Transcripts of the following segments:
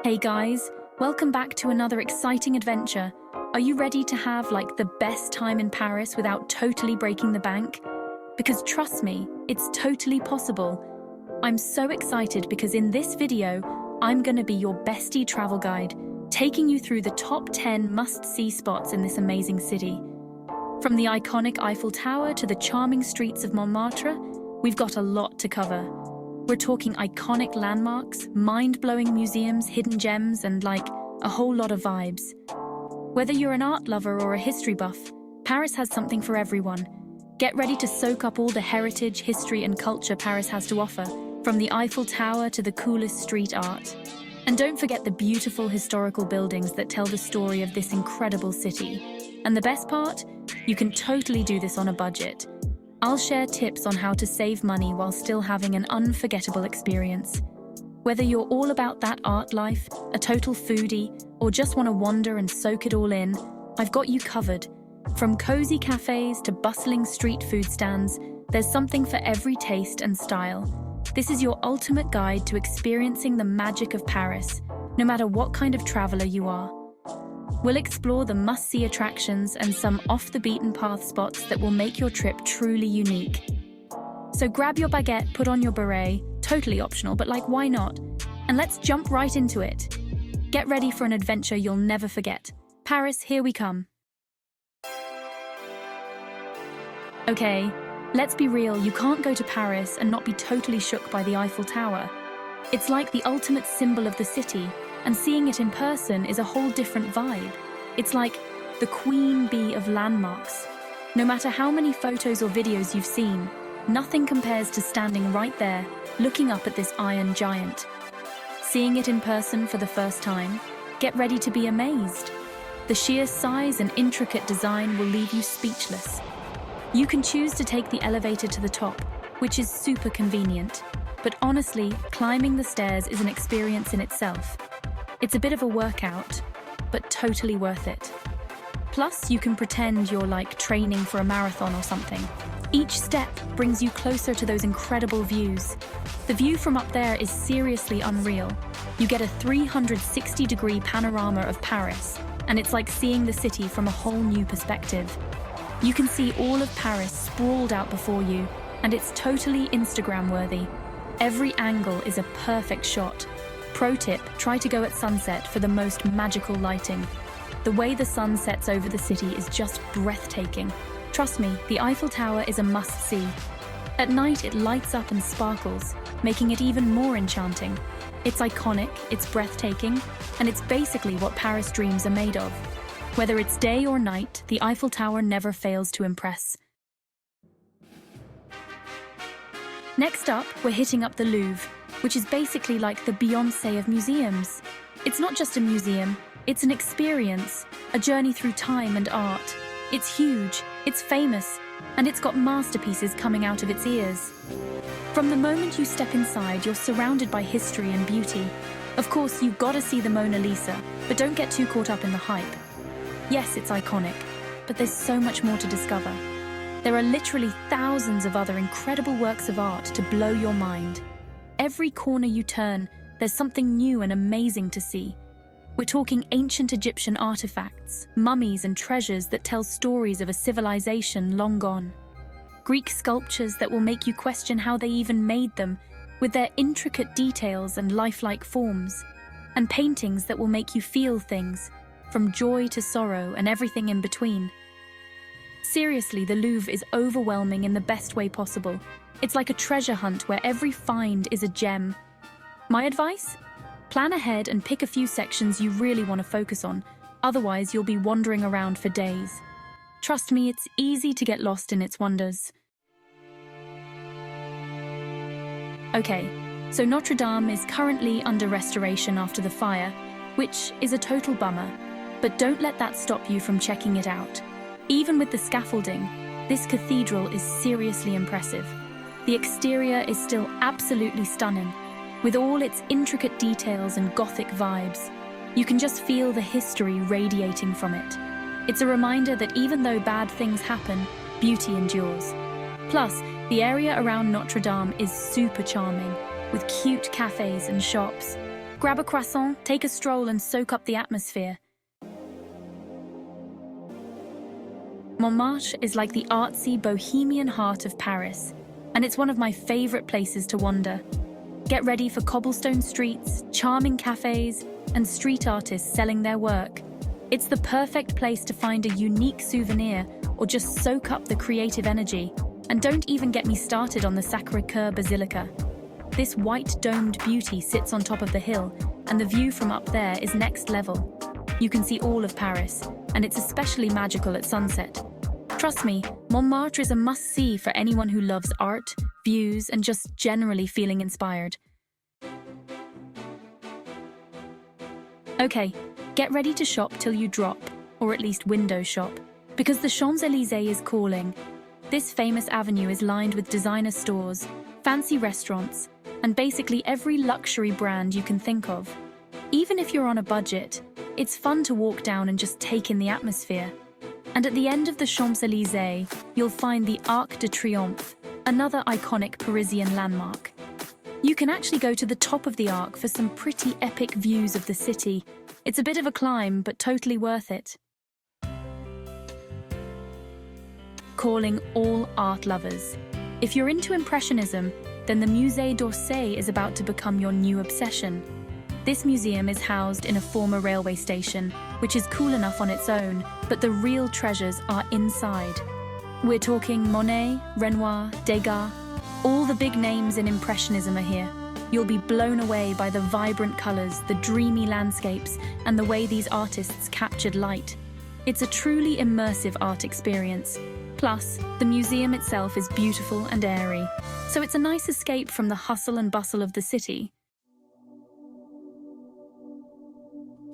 Hey guys, welcome back to another exciting adventure. Are you ready to have the best time in Paris without totally breaking the bank? Because trust me, it's totally possible. I'm so excited because in this video, I'm gonna be your bestie travel guide, taking you through the top 10 must-see spots in this amazing city. From the iconic Eiffel Tower to the charming streets of Montmartre, we've got a lot to cover. We're talking iconic landmarks, mind-blowing museums, hidden gems, and a whole lot of vibes. Whether you're an art lover or a history buff, Paris has something for everyone. Get ready to soak up all the heritage, history, and culture Paris has to offer, from the Eiffel Tower to the coolest street art. And don't forget the beautiful historical buildings that tell the story of this incredible city. And the best part? You can totally do this on a budget. I'll share tips on how to save money while still having an unforgettable experience. Whether you're all about that art life, a total foodie, or just want to wander and soak it all in, I've got you covered. From cozy cafes to bustling street food stands, there's something for every taste and style. This is your ultimate guide to experiencing the magic of Paris, no matter what kind of traveler you are. We'll explore the must-see attractions and some off-the-beaten-path spots that will make your trip truly unique. So grab your baguette, put on your beret, totally optional, but why not? And let's jump right into it. Get ready for an adventure you'll never forget. Paris, here we come. Okay, let's be real, you can't go to Paris and not be totally shook by the Eiffel Tower. It's like the ultimate symbol of the city, and seeing it in person is a whole different vibe. It's like the queen bee of landmarks. No matter how many photos or videos you've seen, nothing compares to standing right there, looking up at this iron giant. Seeing it in person for the first time, get ready to be amazed. The sheer size and intricate design will leave you speechless. You can choose to take the elevator to the top, which is super convenient. But honestly, climbing the stairs is an experience in itself. It's a bit of a workout, but totally worth it. Plus, you can pretend you're training for a marathon or something. Each step brings you closer to those incredible views. The view from up there is seriously unreal. You get a 360-degree panorama of Paris, and it's like seeing the city from a whole new perspective. You can see all of Paris sprawled out before you, and it's totally Instagram-worthy. Every angle is a perfect shot. Pro tip, try to go at sunset for the most magical lighting. The way the sun sets over the city is just breathtaking. Trust me, the Eiffel Tower is a must-see. At night, it lights up and sparkles, making it even more enchanting. It's iconic, it's breathtaking, and it's basically what Paris dreams are made of. Whether it's day or night, the Eiffel Tower never fails to impress. Next up, we're hitting up the Louvre, which is basically like the Beyoncé of museums. It's not just a museum, it's an experience, a journey through time and art. It's huge, it's famous, and it's got masterpieces coming out of its ears. From the moment you step inside, you're surrounded by history and beauty. Of course, you've got to see the Mona Lisa, but don't get too caught up in the hype. Yes, it's iconic, but there's so much more to discover. There are literally thousands of other incredible works of art to blow your mind. Every corner you turn, there's something new and amazing to see. We're talking ancient Egyptian artifacts, mummies and treasures that tell stories of a civilization long gone. Greek sculptures that will make you question how they even made them, with their intricate details and lifelike forms. And paintings that will make you feel things, from joy to sorrow and everything in between. Seriously, the Louvre is overwhelming in the best way possible. It's like a treasure hunt where every find is a gem. My advice? Plan ahead and pick a few sections you really want to focus on, otherwise you'll be wandering around for days. Trust me, it's easy to get lost in its wonders. Okay, so Notre Dame is currently under restoration after the fire, which is a total bummer, but don't let that stop you from checking it out. Even with the scaffolding, this cathedral is seriously impressive. The exterior is still absolutely stunning, with all its intricate details and Gothic vibes. You can just feel the history radiating from it. It's a reminder that even though bad things happen, beauty endures. Plus, the area around Notre Dame is super charming, with cute cafes and shops. Grab a croissant, take a stroll and soak up the atmosphere. Montmartre is like the artsy, bohemian heart of Paris, and it's one of my favorite places to wander. Get ready for cobblestone streets, charming cafes, and street artists selling their work. It's the perfect place to find a unique souvenir or just soak up the creative energy. And don't even get me started on the Sacré-Cœur Basilica. This white domed beauty sits on top of the hill, and the view from up there is next level. You can see all of Paris, and it's especially magical at sunset. Trust me, Montmartre is a must-see for anyone who loves art, views, and just generally feeling inspired. Okay, get ready to shop till you drop, or at least window shop, because the Champs-Élysées is calling. This famous avenue is lined with designer stores, fancy restaurants, and basically every luxury brand you can think of. Even if you're on a budget, it's fun to walk down and just take in the atmosphere. And at the end of the Champs-Élysées, you'll find the Arc de Triomphe, another iconic Parisian landmark. You can actually go to the top of the Arc for some pretty epic views of the city. It's a bit of a climb, but totally worth it. Calling all art lovers. If you're into Impressionism, then the Musée d'Orsay is about to become your new obsession. This museum is housed in a former railway station, which is cool enough on its own, but the real treasures are inside. We're talking Monet, Renoir, Degas. All the big names in Impressionism are here. You'll be blown away by the vibrant colors, the dreamy landscapes, and the way these artists captured light. It's a truly immersive art experience. Plus, the museum itself is beautiful and airy, so it's a nice escape from the hustle and bustle of the city.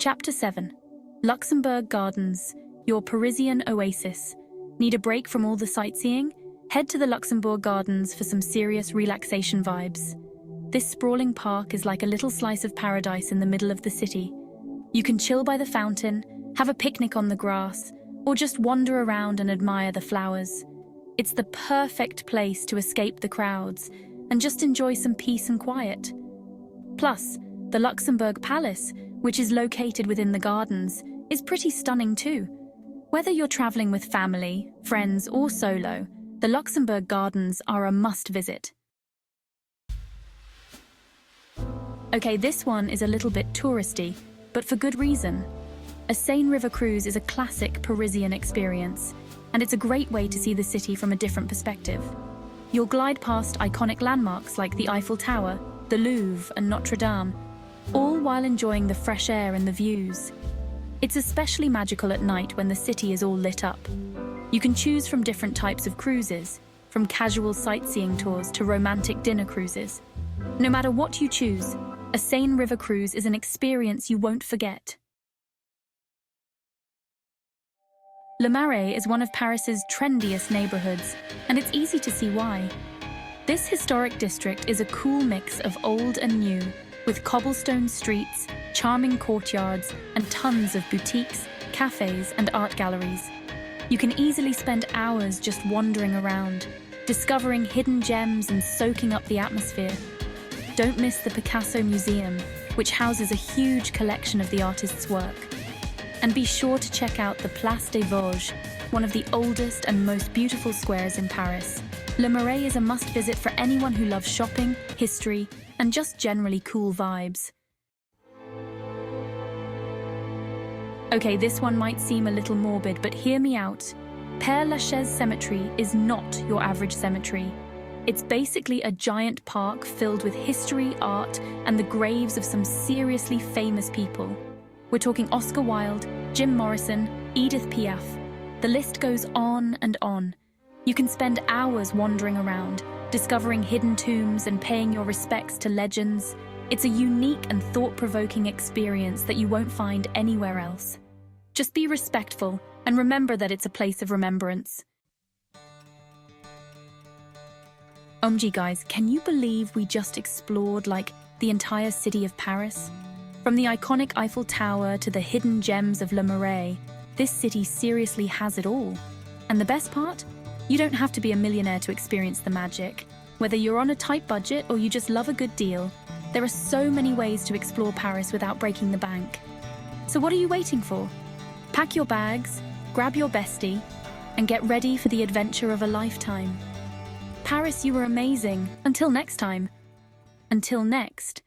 Chapter 7. Luxembourg Gardens, your Parisian oasis. Need a break from all the sightseeing? Head to the Luxembourg Gardens for some serious relaxation vibes. This sprawling park is like a little slice of paradise in the middle of the city. You can chill by the fountain, have a picnic on the grass, or just wander around and admire the flowers. It's the perfect place to escape the crowds and just enjoy some peace and quiet. Plus, the Luxembourg Palace, which is located within the gardens, is pretty stunning too. Whether you're traveling with family, friends, or solo, the Luxembourg Gardens are a must-visit. Okay, this one is a little bit touristy, but for good reason. A Seine River cruise is a classic Parisian experience, and it's a great way to see the city from a different perspective. You'll glide past iconic landmarks like the Eiffel Tower, the Louvre, and Notre Dame, all while enjoying the fresh air and the views. It's especially magical at night when the city is all lit up. You can choose from different types of cruises, from casual sightseeing tours to romantic dinner cruises. No matter what you choose, a Seine River cruise is an experience you won't forget. Le Marais is one of Paris's trendiest neighborhoods, and it's easy to see why. This historic district is a cool mix of old and new, with cobblestone streets, charming courtyards, and tons of boutiques, cafes, and art galleries. You can easily spend hours just wandering around, discovering hidden gems and soaking up the atmosphere. Don't miss the Picasso Museum, which houses a huge collection of the artist's work. And be sure to check out the Place des Vosges, one of the oldest and most beautiful squares in Paris. Le Marais is a must-visit for anyone who loves shopping, history, and just generally cool vibes. Okay, this one might seem a little morbid, but hear me out. Père Lachaise Cemetery is not your average cemetery. It's basically a giant park filled with history, art, and the graves of some seriously famous people. We're talking Oscar Wilde, Jim Morrison, Edith Piaf. The list goes on and on. You can spend hours wandering around, discovering hidden tombs and paying your respects to legends. It's a unique and thought-provoking experience that you won't find anywhere else. Just be respectful and remember that it's a place of remembrance. OMG guys, can you believe we just explored the entire city of Paris? From the iconic Eiffel Tower to the hidden gems of Le Marais, this city seriously has it all. And the best part? You don't have to be a millionaire to experience the magic. Whether you're on a tight budget or you just love a good deal, There are so many ways to explore Paris without breaking the bank. So what are you waiting for? Pack your bags, grab your bestie, and get ready for the adventure of a lifetime. Paris, you were amazing. Until next time. Until next.